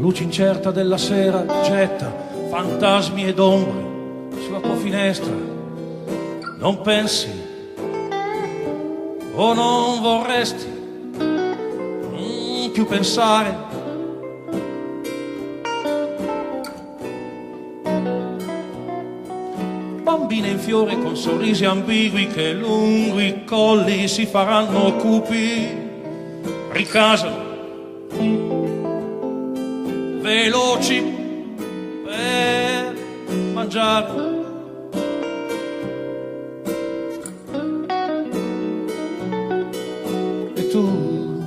luce incerta della sera getta fantasmi ed ombre sulla tua finestra. Non pensi o non vorresti più pensare? Bambine in fiore con sorrisi ambigui che lungo i colli si faranno cupi, ricasano veloci per mangiare. E tu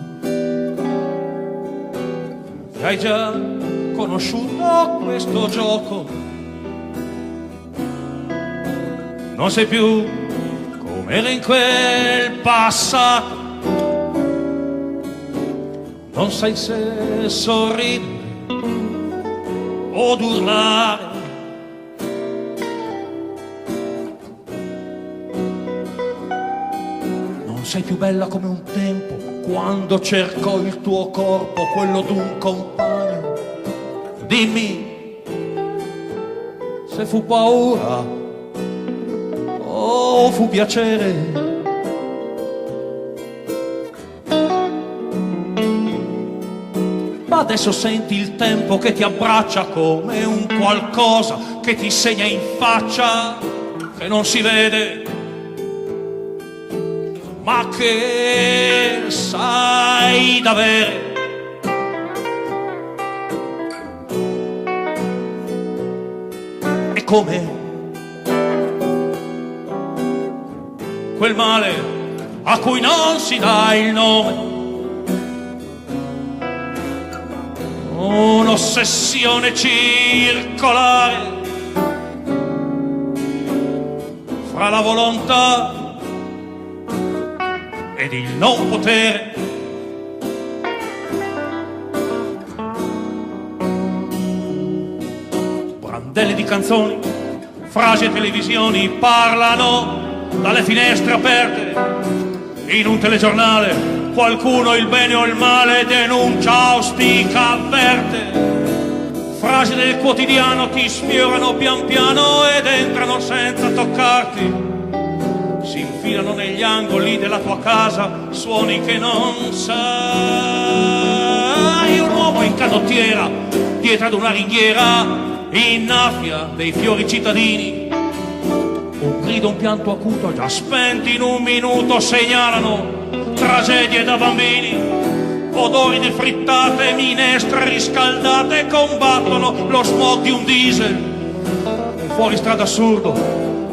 hai già conosciuto questo gioco, non sei più come era in quel passato, non sai se sorridere o urlare. Non sei più bella come un tempo, quando cercò il tuo corpo, quello d'un compagno. Dimmi se fu paura o fu piacere. Ma adesso senti il tempo che ti abbraccia come un qualcosa che ti segna in faccia, che non si vede, ma che sai d'avere. È come quel male a cui non si dà il nome, un'ossessione circolare fra la volontà ed il non potere. Brandelli di canzoni, frasi e televisioni parlano dalle finestre aperte. In un telegiornale qualcuno il bene o il male denuncia, auspica, avverte. Frasi del quotidiano ti sfiorano pian piano ed entrano senza toccarti, si infilano negli angoli della tua casa, suoni che non sai. Un uomo in canottiera dietro ad una ringhiera innaffia dei fiori cittadini. Un grido, un pianto acuto già spenti in un minuto segnalano tragedie da bambini. Odori di frittate, minestre riscaldate combattono lo smog di un diesel. Un fuoristrada assurdo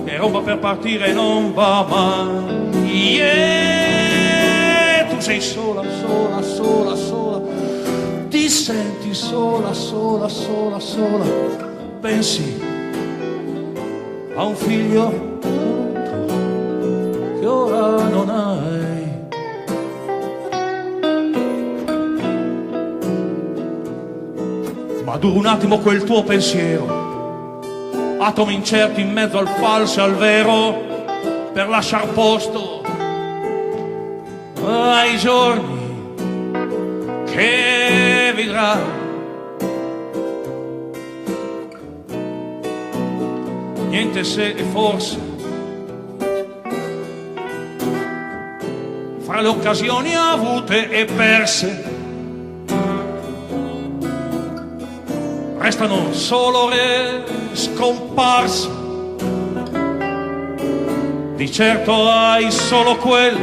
che rompa per partire e non va mai. Yeah, tu sei sola, sola, sola, sola. Ti senti sola, sola, sola, sola. Pensi a un figlio che ora non hai. Ma dura un attimo quel tuo pensiero, atomi incerti in mezzo al falso e al vero, per lasciar posto ai giorni che vedrai. Niente se e forse, fra le occasioni avute e perse, restano solo ore scomparse. Di certo hai solo quello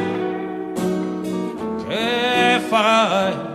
che farai.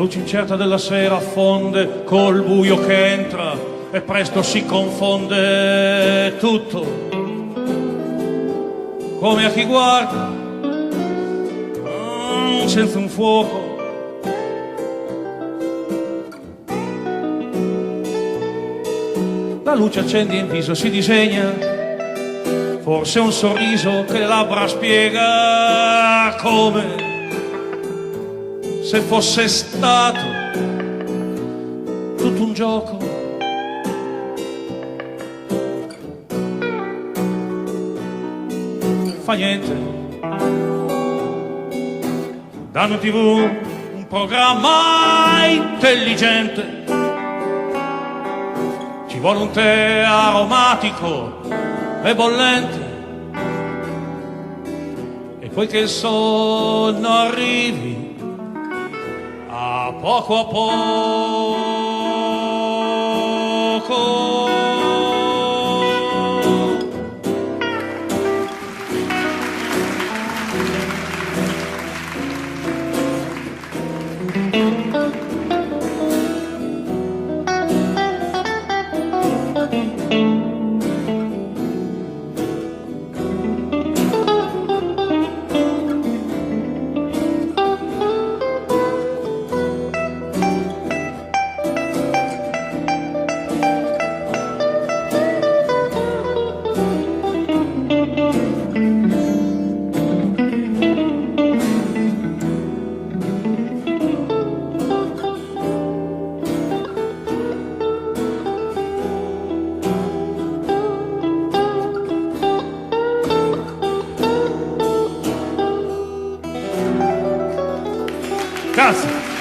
luce incerta della sera fonde col buio che entra e presto si confonde tutto, come a chi guarda senza un fuoco. La luce accende in viso, si disegna forse un sorriso che le labbra spiega, come se fosse stato tutto un gioco. Fa niente, danno TV un programma intelligente, ci vuole un tè aromatico e bollente, e poi che il sonno arrivi a poco. Grazie.